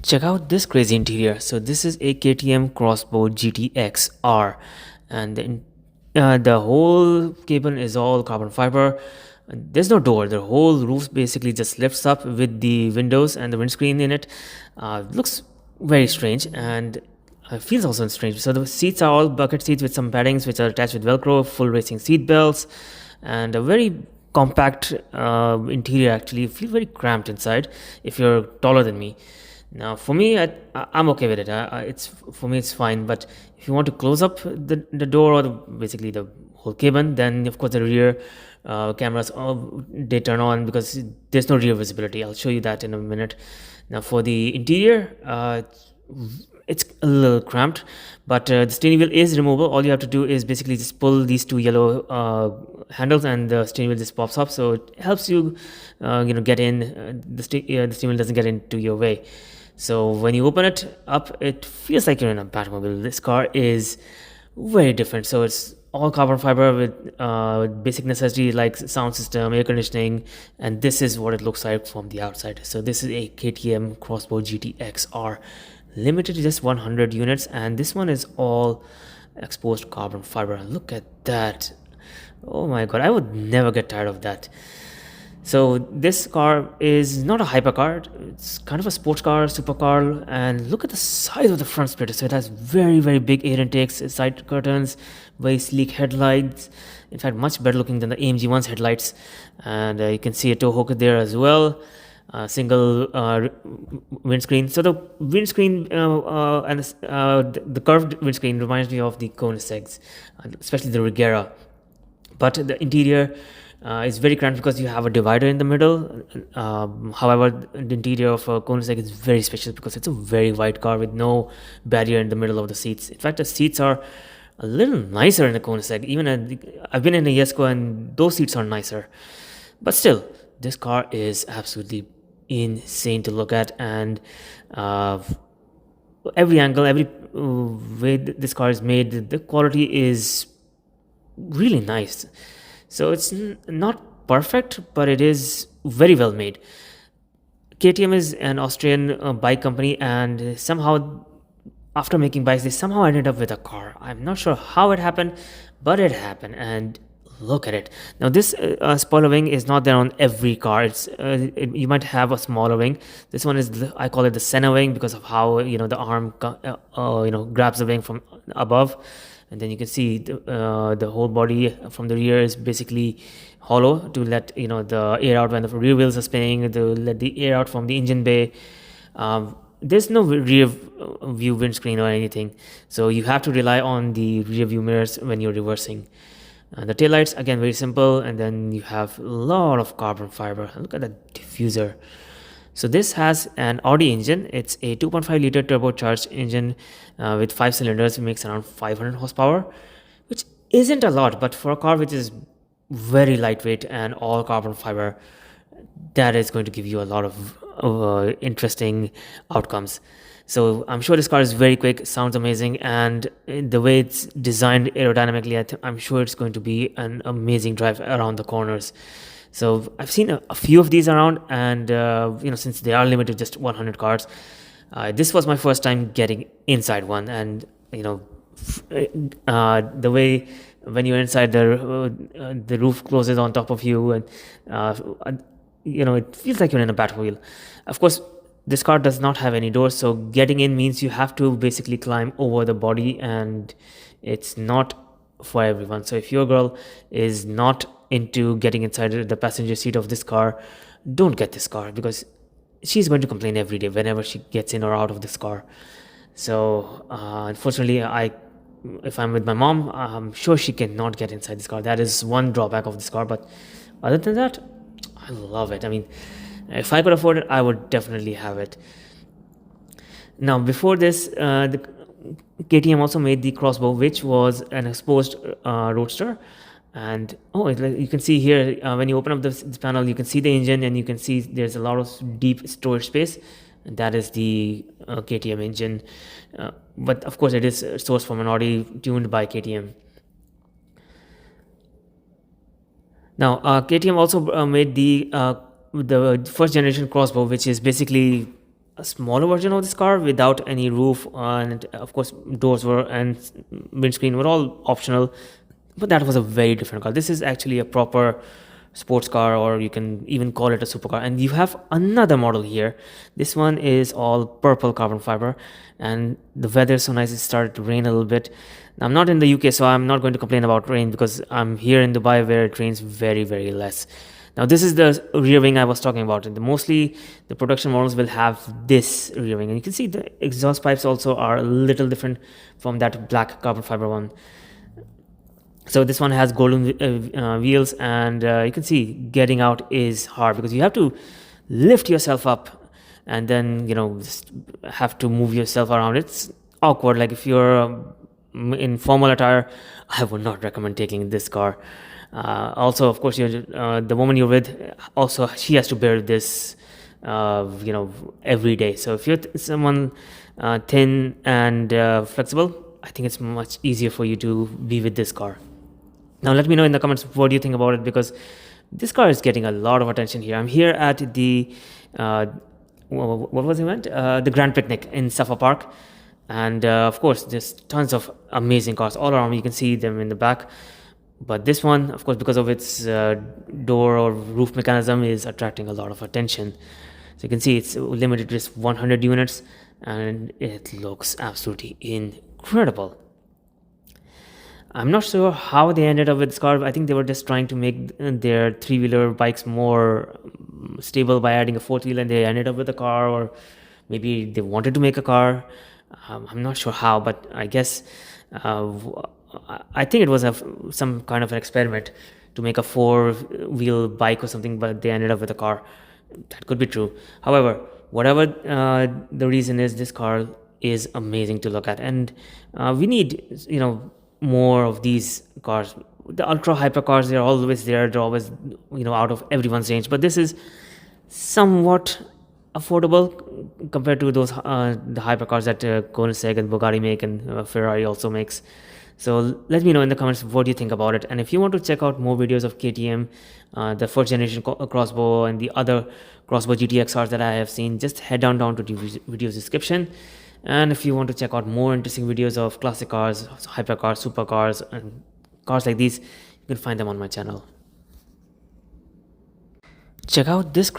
Check out this crazy interior. So this is a KTM X-Bow GT-XR, and the whole cabin is all carbon fiber. There's no door. The whole roof basically just lifts up with the windows and the windscreen in it. Looks very strange and feels also strange. So the seats are all bucket seats with some paddings which are attached with Velcro, full racing seat belts, and a very compact interior. Actually, you feel very cramped inside if you're taller than me. Now, for me, I'm okay with it. It's for me, it's fine. But if you want to close up the door or basically the whole cabin, then of course the rear cameras they turn on because there's no rear visibility. I'll show you that in a minute. Now, for the interior, it's a little cramped, but the steering wheel is removable. All you have to do is basically just pull these two yellow handles, and the steering wheel just pops up. So it helps you, get in. The steering wheel doesn't get into your way. So when you open it up, it feels like you're in a Batmobile. This car is very different. So it's all carbon fiber with basic necessities like sound system, air conditioning, and this is what it looks like from the outside. So this is a KTM X-Bow GT-XR, limited to just 100 units, and this one is all exposed carbon fiber. Look at that. Oh my god, I would never get tired of that. So this car is not a hypercar, it's kind of a sports car, supercar, and look at the size of the front splitter. So it has very, very big air intakes, side curtains, very sleek headlights, in fact much better looking than the AMG one's headlights. And you can see a tow hook there as well, single windscreen. So the windscreen and the curved windscreen reminds me of the Koenigsegg's, especially the Regera. But the interior is very cramped because you have a divider in the middle. However, the interior of a Koenigsegg is very special because it's a very wide car with no barrier in the middle of the seats. In fact, the seats are a little nicer in the Koenigsegg. I've been in a Jesko and those seats are nicer. But still, this car is absolutely insane to look at, and every angle, every way this car is made, the quality is really nice. So it's not perfect, but it is very well made. KTM is an Austrian bike company, and somehow after making bikes, they somehow ended up with a car. I'm not sure how it happened, but it happened, and look at it. Now this spoiler wing is not there on every car. You might have a smaller wing. This one is I call it the Senna wing because of how the arm grabs the wing from above, and then you can see the whole body from the rear is basically hollow to let the air out when the rear wheels are spinning, to let the air out from the engine bay. There's no rear view windscreen or anything, so you have to rely on the rear view mirrors when you're reversing. The taillights, again, very simple, and then you have a lot of carbon fiber. Look at the diffuser. So this has an Audi engine. It's a 2.5 liter turbocharged engine with 5 cylinders. It makes around 500 horsepower, which isn't a lot, but for a car which is very lightweight and all carbon fiber, that is going to give you a lot of interesting outcomes. So I'm sure this car is very quick, sounds amazing, and the way it's designed aerodynamically, I'm sure it's going to be an amazing drive around the corners. So I've seen a few of these around, and since they are limited to just 100 cars, this was my first time getting inside one, and the way when you're inside, the roof closes on top of you, and it feels like you're in a Batmobile. Of course, this car does not have any doors, so getting in means you have to basically climb over the body, and it's not for everyone. So if your girl is not into getting inside the passenger seat of this car, don't get this car, because she's going to complain every day whenever she gets in or out of this car. So unfortunately, if I'm with my mom, I'm sure she cannot get inside this car. That is one drawback of this car, but other than that, I love it. I mean, if I could afford it, I would definitely have it. Now, before this, the KTM also made the X-Bow, which was an exposed roadster. And you can see here, when you open up this panel, you can see the engine, and you can see there's a lot of deep storage space. And that is the KTM engine. But of course, it is sourced from an Audi tuned by KTM. Now, KTM also made the first generation X-Bow, which is basically a smaller version of this car without any roof, and of course doors were and windscreen were all optional, but that was a very different car. This is actually a proper sports car, or you can even call it a supercar. And you have another model here. This one is all purple carbon fiber, and the weather is so nice. It started to rain a little bit. Now, I'm not in the UK, so I'm not going to complain about rain because I'm here in Dubai where it rains very, very less. Now, this is the rear wing I was talking about. And mostly the production models will have this rear wing, and you can see the exhaust pipes also are a little different from that black carbon fiber one. So this one has golden wheels, and you can see getting out is hard because you have to lift yourself up and then just have to move yourself around. It's awkward. Like if you're in formal attire, I would not recommend taking this car. Also, of course, the woman you're with, also she has to bear this every day. So if you're someone thin and flexible, I think it's much easier for you to be with this car. Now, let me know in the comments what do you think about it, because this car is getting a lot of attention here. I'm here at the what was the event? The Grand Picnic in Safa Park, and of course, there's tons of amazing cars all around. You can see them in the back, but this one, of course, because of its door or roof mechanism, is attracting a lot of attention. So you can see it's limited to just 100 units, and it looks absolutely incredible. I'm not sure how they ended up with this car. I think they were just trying to make their three-wheeler bikes more stable by adding a fourth wheel, and they ended up with a car, or maybe they wanted to make a car. I'm not sure how, but I guess I think it was some kind of an experiment to make a four-wheel bike or something, but they ended up with a car. That could be true. However, whatever the reason is, this car is amazing to look at, and we need more of these cars. The ultra hyper cars, they're always there, they're always out of everyone's range, but this is somewhat affordable compared to those the hypercars that Koenigsegg and Bugatti make, and Ferrari also makes. So let me know in the comments what do you think about it. And if you want to check out more videos of KTM, the first generation crossbow and the other crossbow GT-XRs that I have seen, just head down to the video's description. And if you want to check out more interesting videos of classic cars, hypercars, supercars, and cars like these, you can find them on my channel. Check out this